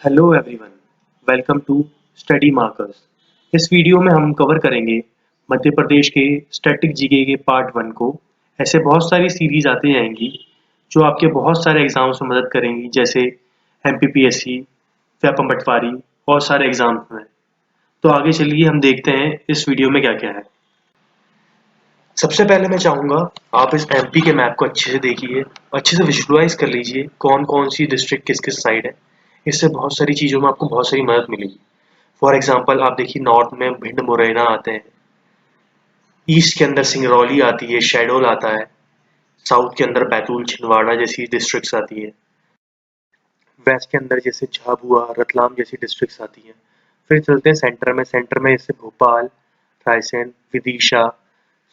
Hello everyone, welcome to study markers. इस video में हम कवर करेंगे मध्य प्रदेश के स्टैटिक जीके के पार्ट 1 को। ऐसे बहुत सारी सीरीज आती रहेंगी जो आपके बहुत सारे एग्जाम्स में मदद करेंगी, जैसे एमपीपीएससी, व्यापम पटवारी और सारे एग्जाम्स में। तो आगे चलिए हम देखते हैं इस वीडियो में क्या क्या है। सबसे पहले मैं चाहूँगा आप इस एमपी के मैप को अच्छे से देखिए, अच्छे से विजुअलाइज कर लीजिए कौन कौन सी डिस्ट्रिक्ट किस किस साइड है। इससे बहुत सारी चीज़ों में आपको बहुत सारी मदद मिलेगी। फॉर एग्जाम्पल आप देखिए, नॉर्थ में भिंड मुरैना आते हैं, ईस्ट के अंदर सिंगरौली आती है, शहडोल आता है, साउथ के अंदर बैतूल छिंदवाड़ा जैसी डिस्ट्रिक्ट्स आती है, वेस्ट के अंदर जैसे झाबुआ रतलाम जैसी डिस्ट्रिक्ट्स आती हैं। फिर चलते हैं सेंटर में, सेंटर में जैसे भोपाल, रायसेन, विदिशा,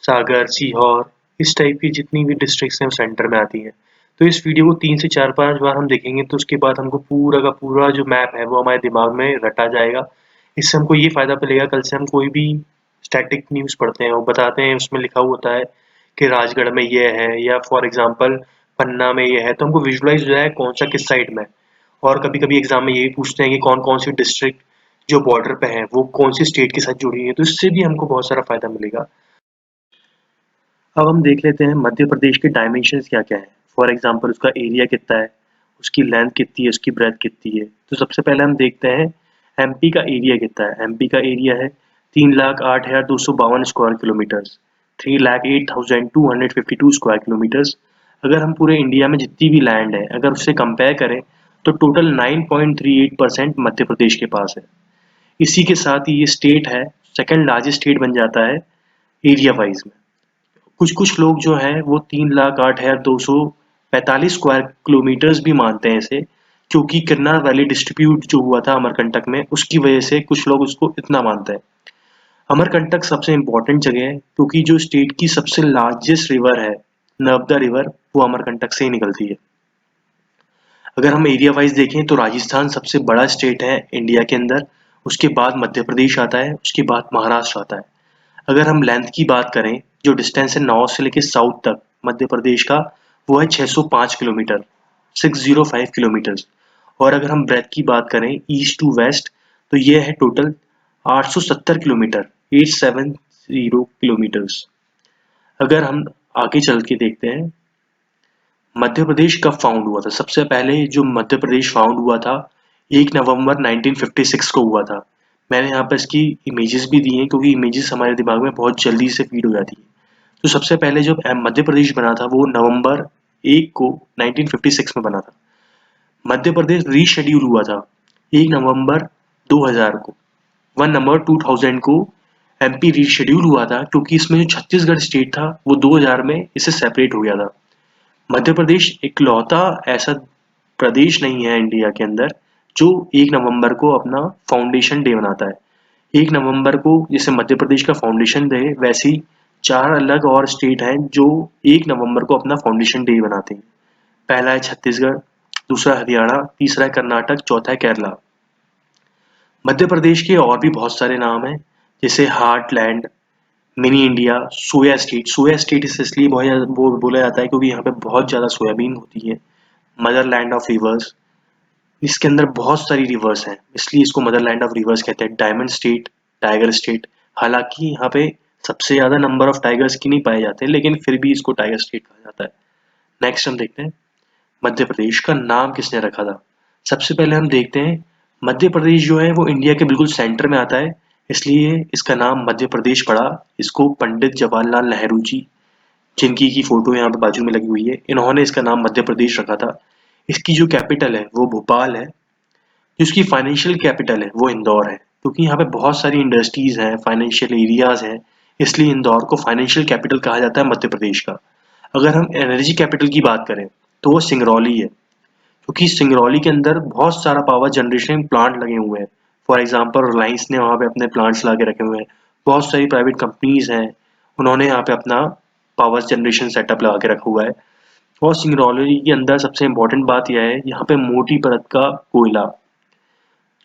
सागर, सीहोर, इस टाइप की जितनी भी डिस्ट्रिक्ट्स हैं वो सेंटर में आती हैं। तो इस वीडियो को 3 से 4-5 बार हम देखेंगे तो उसके बाद हमको पूरा का पूरा जो मैप है वो हमारे दिमाग में रटा जाएगा। इससे हमको ये फ़ायदा मिलेगा, कल से हम कोई भी स्टैटिक न्यूज़ पढ़ते हैं वो बताते हैं, उसमें लिखा हुआ होता है कि राजगढ़ में ये है या फॉर एग्जांपल पन्ना में ये है, तो हमको विजुअलाइज हो जाए कौन सा किस साइड में है। और कभी-कभी एग्जाम में ये भी पूछते हैं कि कौन-कौन सी डिस्ट्रिक्ट जो बॉर्डर पे है वो कौन सी स्टेट के साथ जुड़ी है, तो इससे भी हमको बहुत सारा फ़ायदा मिलेगा। अब हम देख लेते हैं मध्य प्रदेश के डायमेंशंस क्या-क्या हैं। फॉर एग्जांपल उसका एरिया कितना है, उसकी लेंथ कितनी है, उसकी ब्रेथ कितनी है। तो सबसे पहले हम देखते हैं एमपी का एरिया कितना है। एमपी का एरिया है 3,08,252 स्क्वायर किलोमीटर्स, 3,08,252 स्क्वायर किलोमीटर्स। अगर हम पूरे इंडिया में जितनी भी लैंड है अगर उससे कंपेयर करें तो टोटल 9.38% मध्य प्रदेश के पास है। इसी के साथ ही ये स्टेट है, सेकंड लार्जेस्ट स्टेट बन जाता है एरिया वाइज में। कुछ-कुछ लोग जो हैं वो 3,08,245 स्क्वायर किलोमीटर्स भी मानते हैं इसे, क्योंकि किन्नर वैली डिस्ट्रीब्यूट जो हुआ था अमरकंटक में, उसकी वजह से कुछ लोग उसको इतना मानते हैं। अमरकंटक सबसे इम्पोर्टेंट जगह है क्योंकि जो स्टेट की सबसे लार्जेस्ट रिवर है, नर्मदा रिवर, वो अमरकंटक से ही निकलती है। अगर हम एरिया वाइज देखें तो राजस्थान सबसे बड़ा स्टेट है इंडिया के अंदर, उसके बाद मध्य प्रदेश आता है, उसके बाद महाराष्ट्र आता है। अगर हम लेंथ की बात करें, जो डिस्टेंस है नॉर्थ से लेकर साउथ तक मध्य प्रदेश का, वो है 605 किलोमीटर, 605 किलोमीटर्स। और अगर हम ब्रेथ की बात करें ईस्ट टू वेस्ट, तो ये है टोटल 870 किलोमीटर, 870 किलोमीटर्स। अगर हम आगे चल के देखते हैं मध्य प्रदेश कब फाउंड हुआ था। सबसे पहले जो मध्य प्रदेश फाउंड हुआ था 1 नवंबर 1956 को हुआ था। मैंने यहाँ पर इसकी इमेजेस भी दी हैं क्योंकि इमेजेस हमारे दिमाग में बहुत जल्दी से फीड हो जाती है। तो सबसे पहले जब मध्य प्रदेश बना था वो नवंबर 1 को 1956 में बना था। मध्य प्रदेश रीशेड्यूल हुआ था 1 नवंबर 2000 को, 1 नवंबर 2000 को एमपी रीशेड्यूल हुआ था क्योंकि इसमें जो छत्तीसगढ़ स्टेट था वो 2000 में इससे सेपरेट हो गया था। मध्य प्रदेश इकलौता ऐसा प्रदेश नहीं है इंडिया के अंदर जो 1 नवंबर को अपना फाउंडेशन डे मनाता है। 1 नवंबर को जैसे मध्य प्रदेश का फाउंडेशन डे, वैसे ही 4 अलग और स्टेट हैं जो 1 नवंबर को अपना फाउंडेशन डे मनाते हैं। पहला है छत्तीसगढ़, दूसरा हरियाणा, तीसरा है कर्नाटक, चौथा है केरला। मध्य प्रदेश के और भी बहुत सारे नाम हैं, जैसे heartland, mini India, soya state. Soya state इसे इसलिए वो बोला जाता है क्योंकि यहाँ पे बहुत ज़्यादा सोयाबीन होती है। मदरलैंड ऑफ रिवर्स, इसके अंदर बहुत सारी रिवर्स हैं, इसलिए इसको मदरलैंड ऑफ रिवर्स कहते हैं। डायमंड स्टेट, टाइगर स्टेट, हालांकि यहाँ पे सबसे ज़्यादा नंबर ऑफ टाइगर्स की नहीं पाए जाते, लेकिन फिर भी इसको टाइगर स्टेट कहा जाता है। नेक्स्ट हम देखते हैं मध्य प्रदेश का नाम किसने रखा था। सबसे पहले हम देखते हैं मध्य प्रदेश जो है वो इंडिया के बिल्कुल सेंटर में आता है, इसलिए इसका नाम मध्य प्रदेश पड़ा। इसको पंडित जवाहरलाल नेहरू जी, जिनकी की फोटो यहाँ पे बाजू में लगी हुई है, इन्होंने इसका नाम मध्य प्रदेश रखा था। इसकी जो कैपिटल है वो भोपाल है, जिसकी फाइनेंशियल कैपिटल है वो इंदौर है, क्योंकि यहाँ पे बहुत सारी इंडस्ट्रीज हैं, फाइनेंशियल एरियाज हैं, इसलिए इंदौर को फाइनेंशियल कैपिटल कहा जाता है मध्य प्रदेश का। अगर हम एनर्जी कैपिटल की बात करें तो वो सिंगरौली है, क्योंकि सिंगरौली के अंदर बहुत सारा पावर जनरेशन प्लांट लगे हुए हैं। फॉर एग्जांपल रिलायंस ने वहाँ पे अपने प्लांट्स ला के रखे हुए हैं, बहुत सारी प्राइवेट कंपनीज हैं, उन्होंने यहाँ पे अपना पावर जनरेशन सेटअप लगा के रखा हुआ है। और सिंगरौली के अंदर सबसे इम्पोर्टेंट बात यह है, यहाँ पे मोटी परत का कोयला,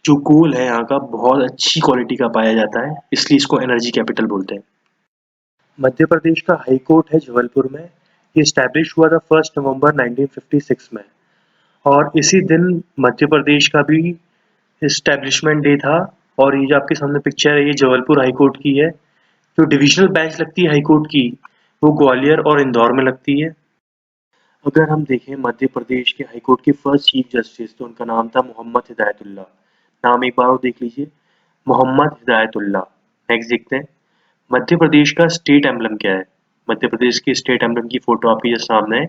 जो कोल है यहाँ का, बहुत अच्छी क्वालिटी का पाया जाता है, इसलिए इसको एनर्जी कैपिटल बोलते हैं। मध्य प्रदेश का हाई कोर्ट है जबलपुर में। ये स्टैब्लिश हुआ था 1 नवंबर 1956 में। और इसी दिन मध्य प्रदेश का भी एस्टेब्लिशमेंट डे था। और ये जो आपके सामने पिक्चर है ये जबलपुर हाई कोर्ट की है। जो डिविजनल बेंच लगती है हाई कोर्ट की वो ग्वालियर और इंदौर में लगती है। अगर हम देखें मध्य प्रदेश के हाई कोर्ट के फर्स्ट चीफ जस्टिस तो उनका नाम था मोहम्मद हिदायतुल्ला। नाम एक बार और देख लीजिए, मोहम्मद हिदायतुल्ला। नेक्स्ट देखते हैं मध्य प्रदेश का स्टेट एम्बलम क्या है। मध्य प्रदेश के स्टेट एम्बलम की फोटो आपके जस्ट सामने है।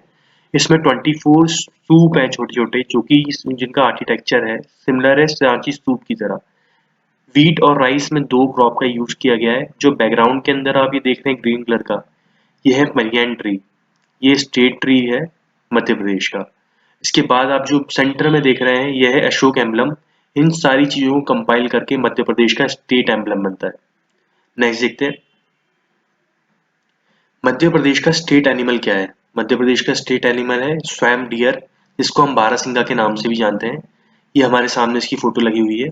इसमें 24 स्तूप हैं छोटे छोटे, जो कि जिनका आर्किटेक्चर है सिमिलर है सांची स्तूप की तरह। वीट और राइस में दो क्रॉप का यूज किया गया है। जो बैकग्राउंड के अंदर आप ये देख रहे हैं ग्रीन कलर का, ये है मलियन ट्री। ये स्टेट ट्री है मध्य प्रदेश का। इसके बाद आप जो सेंटर में देख रहे हैं यह है अशोक एम्बलम। इन सारी चीजों को कंपाइल करके मध्य प्रदेश का स्टेट एम्बलम बनता है। नेक्स्ट देखते हैं मध्य प्रदेश का स्टेट एनिमल क्या है। मध्य प्रदेश का स्टेट एनिमल है स्वैम डियर, जिसको हम बारहसिंगा के नाम से भी जानते हैं। ये हमारे सामने इसकी फोटो लगी हुई है।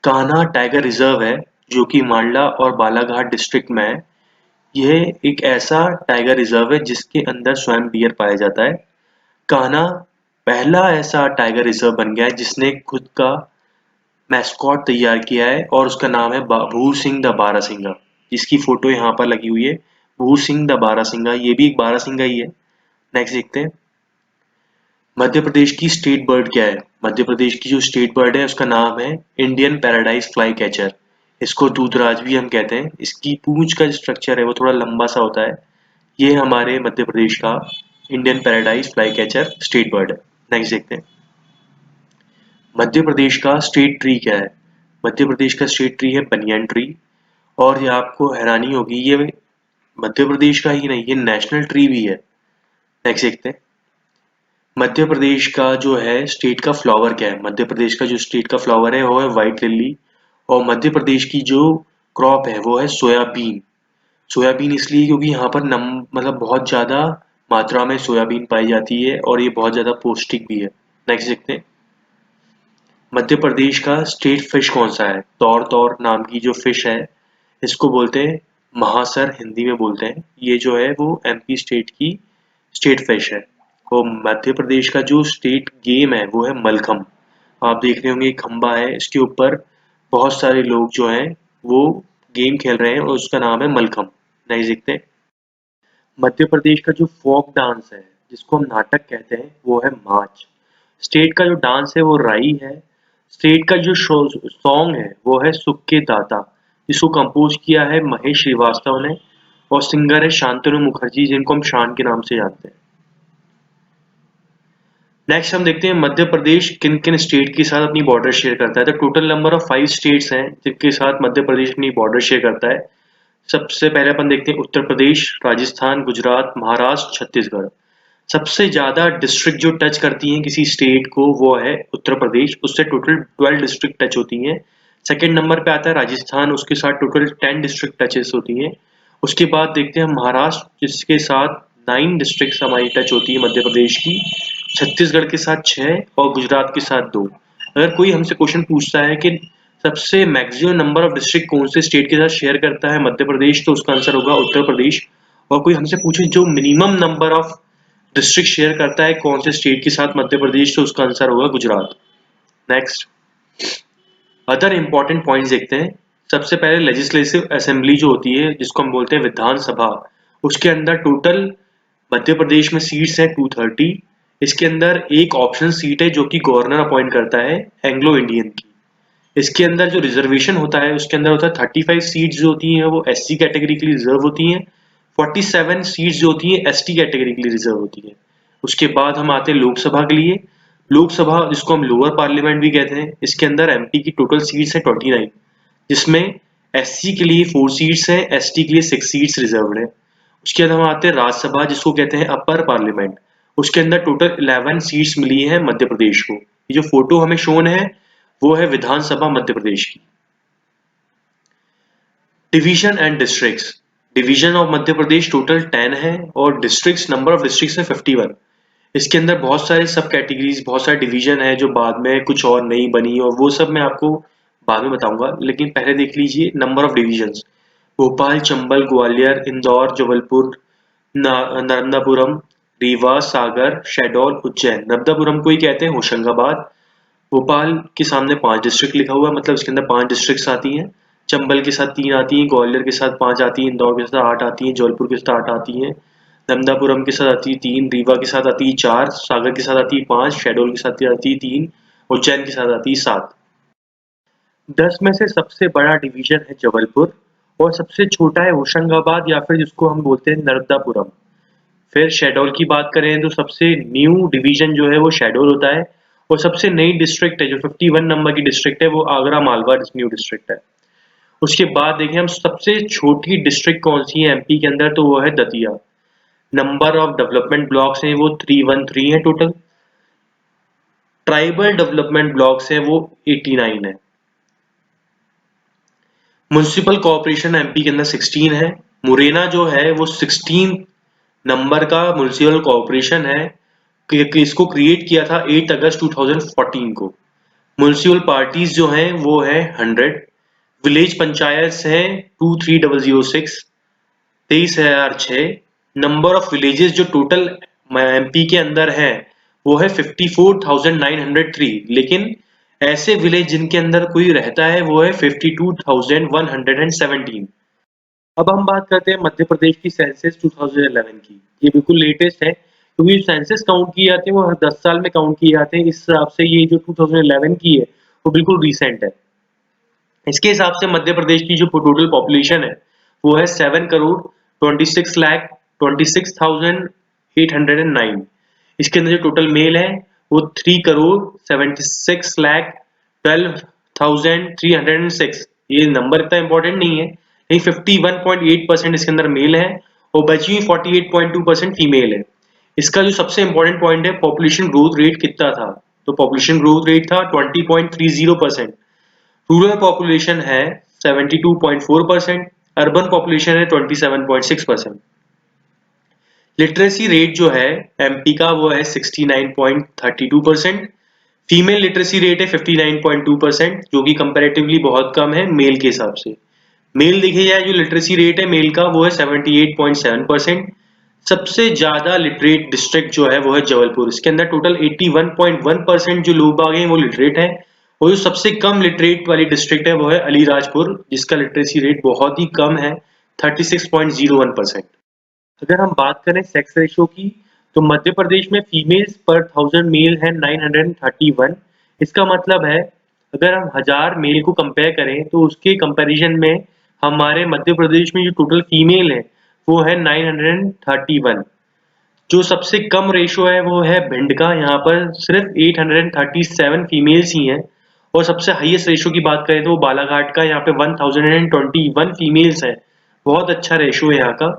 कान्हा टाइगर रिजर्व है जो कि मांडला और बालाघाट डिस्ट्रिक्ट में है। यह एक ऐसा टाइगर रिजर्व है जिसके अंदर स्वयं डियर पाया जाता है। कान्हा पहला ऐसा टाइगर रिजर्व बन गया है जिसने खुद का मैस्कॉट तैयार किया है और उसका नाम है भूर सिंह द बारहसिंगा, जिसकी फोटो यहाँ पर लगी हुई है। भूर सिंह द बारहसिंगा, ये भी एक बारहसिंगा ही है। नेक्स्ट देखते हैं मध्य प्रदेश की स्टेट बर्ड क्या है। मध्य प्रदेश की जो स्टेट बर्ड है उसका नाम है इंडियन पैराडाइज फ्लाई कैचर। इसको दूधराज भी हम कहते हैं। इसकी पूंछ का जो स्ट्रक्चर है वो थोड़ा लंबा सा होता है। ये हमारे मध्य प्रदेश का Indian paradise fly catcher state bird है। नेक्स्ट देखते हैं मध्य प्रदेश का स्टेट ट्री क्या है। मध्य प्रदेश का स्टेट ट्री है बनियन ट्री। और ये आपको हैरानी होगी, ये मध्य प्रदेश का ही नहीं, ये नेशनल ट्री भी है। नेक्स्ट देखते हैं मध्य प्रदेश का जो है स्टेट का फ्लावर क्या है। मध्य प्रदेश का जो स्टेट का फ्लावर है वो है व्हाइट लिली। और मध्य प्रदेश की जो क्रॉप है वो है सोयाबीन। सोयाबीन इसलिए क्योंकि यहाँ पर मतलब बहुत ज्यादा मात्रा में सोयाबीन पाई जाती है और ये बहुत ज्यादा पौष्टिक भी है। नेक्स्ट देखते हैं मध्य प्रदेश का स्टेट फिश कौन सा है। तौर तौर नाम की जो फिश है इसको बोलते हैं महासर, हिंदी में बोलते हैं। ये जो है वो एमपी स्टेट की स्टेट फिश है। और मध्य प्रदेश का जो स्टेट गेम है वो है मलखम। आप देख रहे होंगे एक खंबा है, इसके ऊपर बहुत सारे लोग जो हैं वो गेम खेल रहे हैं और उसका नाम है मलखम। नेक्स्ट देखते हैं मध्य प्रदेश का जो फोक डांस है जिसको हम नाटक कहते हैं वो है माच। स्टेट का जो डांस है वो राई है। स्टेट का जो सॉन्ग है वो है सुख के दाता, जिसको कंपोज किया है महेश श्रीवास्तव ने। और सिंगर है शांतनु मुखर्जी, जिनको हम शान के नाम से जानते हैं। नेक्स्ट हम देखते हैं मध्य प्रदेश किन किन स्टेट के साथ अपनी बॉर्डर शेयर करता है। तो टोटल नंबर ऑफ 5 स्टेट्स हैं जिनके साथ मध्य प्रदेश अपनी बॉर्डर शेयर करता है। सबसे पहले अपन देखते हैं उत्तर प्रदेश, राजस्थान, गुजरात, महाराष्ट्र, छत्तीसगढ़। सबसे ज्यादा डिस्ट्रिक्ट जो टच करती हैं किसी स्टेट को वो है उत्तर प्रदेश, उससे टोटल 12 डिस्ट्रिक्ट टच होती हैं। सेकंड नंबर पे आता है राजस्थान, उसके साथ टोटल 10 डिस्ट्रिक्ट टचेस होती हैं। उसके बाद देखते हैं महाराष्ट्र, जिसके साथ 9 डिस्ट्रिक्ट हमारी टच होती है मध्य प्रदेश की। छत्तीसगढ़ के साथ 6 और गुजरात के साथ 2। अगर कोई हमसे क्वेश्चन पूछता है कि सबसे मैक्सिमम नंबर ऑफ डिस्ट्रिक्ट कौन से स्टेट के साथ शेयर करता है मध्य प्रदेश, तो उसका आंसर होगा उत्तर प्रदेश। और कोई हमसे पूछे जो minimum number of district share करता है कौन से स्टेट के साथ मध्य प्रदेश, तो उसका आंसर होगा Gujarat. Next other important points देखते हैं। सबसे पहले लेजिस्लेटिव असेंबली जो होती है जिसको हम बोलते हैं विधानसभा, उसके अंदर टोटल मध्य प्रदेश में सीट्स है 230। इसके अंदर एक ऑप्शन सीट है जो कि गवर्नर अपॉइंट करता है एंग्लो इंडियन की। इसके अंदर जो रिजर्वेशन होता है उसके अंदर होता है 35 सीट्स जो होती हैं वो एससी कैटेगरी के लिए रिजर्व होती हैं। 47 सीट्स जो होती हैं एसटी कैटेगरी के लिए रिजर्व होती हैं। उसके बाद हम आते हैं लोकसभा के लिए। लोकसभा जिसको हम लोअर पार्लियामेंट भी कहते हैं, इसके अंदर एमपी की टोटल सीट्स है 29, जिसमें एससी के लिए 4 सीट्स है, एसटी के लिए 6 सीट्स रिजर्व्ड है। उसके बाद हम आते हैं राज्यसभा जिसको कहते हैं अपर पार्लियामेंट। उसके अंदर टोटल 11 सीट्स मिली है मध्य प्रदेश को। ये जो फोटो हमें शोन है वो है विधानसभा मध्य प्रदेश की। Division and districts. Division of Madhya Pradesh total 10 है और डिस्ट्रिक्ट्स नंबर ऑफ डिस्ट्रिक्ट्स है 51। इसके अंदर बहुत सारे सब कैटेगरीज, बहुत सारे डिवीजन है जो बाद में कुछ और नई बनी और वो सब मैं आपको बाद में बताऊंगा। लेकिन पहले देख लीजिए number of divisions. Bhopal, Chambal, Gwalior, Indore, Jabalpur, Narmadapuram, Rewa, Sagar, Shahdol, Ujjain. Narmadapuram को ही कहते हैं होशंगाबाद। भोपाल के सामने 5 डिस्ट्रिक्ट लिखा हुआ है, मतलब इसके अंदर 5 डिस्ट्रिक्ट्स आती हैं। चंबल के साथ 3 आती हैं, ग्वालियर के साथ 5 आती हैं, इंदौर के साथ 8 आती हैं, जौनपुर के साथ 8 आती हैं, नर्मदापुरम के साथ आती है 3, रीवा के साथ आती है 4, सागर के साथ आती है 5, शहडोल के साथ आती है 3, उज्जैन के साथ आती है 7। 10 में से सबसे बड़ा डिवीजन है जबलपुर और सबसे छोटा है होशंगाबाद या फिर जिसको हम बोलते हैं नर्मदापुरम। फिर शहडोल की बात करें तो सबसे न्यू डिवीजन जो है वो शहडोल होता है और सबसे नई डिस्ट्रिक्ट है जो 51 नंबर की डिस्ट्रिक्ट है वो आगरा मालवा न्यू डिस्ट्रिक्ट है। उसके बाद देखें हम सबसे छोटी डिस्ट्रिक्ट कौन सी है एमपी के अंदर, तो वो है Datia. Number of development blocks हैं वो 313 है टोटल। ट्राइबल डेवलपमेंट ब्लॉक्स हैं वो 89 है। म्युनिसिपल कॉर्पोरेशन एमपी के अंदर 16 है। मुरैना जो है वो 16 नंबर का म्युनिसिपल कॉर्पोरेशन है कि इसको क्रिएट किया था 8 अगस्त 2014 को। म्युनिसिपल पार्टीज जो हैं वो है 100। विलेज पंचायत हैं 23006, 23,006। नंबर ऑफ विलेजेस जो टोटल एमपी के अंदर है वो है 54,903, लेकिन ऐसे विलेज जिनके अंदर कोई रहता है वो है 52,117। अब हम बात करते हैं मध्य प्रदेश की सेंसस 2011 की। ये बिल्कुल लेटेस्ट है क्योंकि सेंसस काउंट किए जाते हैं वो हर 10 साल में काउंट किए जाते हैं। इस हिसाब से ये जो 2011 की है वो बिल्कुल रिसेंट है। इसके हिसाब से मध्य प्रदेश की जो टोटल पॉपुलेशन है वो है 7,26,26,809। इसके अंदर जो टोटल मेल है वो 3,76,12,306। ये नंबर इतना इंपॉर्टेंट नहीं है, लेकिन 51.8% इसके अंदर मेल है और बची हुई 48.2% फीमेल है। इसका जो सबसे इंपॉर्टेंट पॉइंट है पॉपुलेशन ग्रोथ रेट कितना था, तो पॉपुलेशन ग्रोथ रेट था 20.30%। रूरल पॉपुलेशन है 72.4%, अर्बन पॉपुलेशन है 27.6%। लिटरेसी रेट जो है एमपी का वो है 69.32%। फीमेल लिटरेसी रेट है 59.2%, जो कि कंपैरेटिवली बहुत कम है मेल के हिसाब से। मेल देखिए जाए जो लिटरेसी रेट है मेल का वो है 78.7%। सबसे ज्यादा लिटरेट डिस्ट्रिक्ट जो है वो है जबलपुर। इसके अंदर टोटल 81.1% जो लोग बाग हैं वो लिटरेट हैं और जो सबसे कम लिटरेट वाली डिस्ट्रिक्ट है वो है अलीराजपुर, जिसका लिटरेसी रेट बहुत ही कम है 36.01%। अगर हम बात करें सेक्स रेशियो की तो मध्य प्रदेश में फीमेल्स पर 1000 मेल है 931। इसका मतलब है अगर हम 1000 मेल को कंपेयर करें तो उसके कंपैरिजन में हमारे मध्य प्रदेश में जो टोटल फीमेल है वो है 931। जो सबसे कम रेशियो है वो है भिंड का, यहाँ पर सिर्फ 837 फीमेल्स ही हैं। और सबसे हाईएस्ट रेशियो की बात करें तो वो बालाघाट का, यहाँ पे 1021 फीमेल्स है। बहुत अच्छा रेशियो है यहाँ का।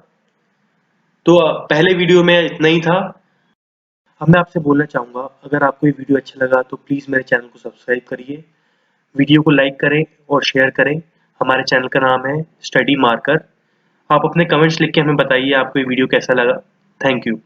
तो पहले वीडियो में इतना ही था। अब मैं आपसे बोलना चाहूँगा अगर आपको ये वीडियो अच्छा लगा तो प्लीज़ मेरे चैनल को सब्सक्राइब करिए, वीडियो को लाइक करें और शेयर करें। हमारे चैनल का नाम है स्टडी मार्कर। आप अपने कमेंट्स लिख के हमें बताइए आपको ये वीडियो कैसा लगा। Thank you.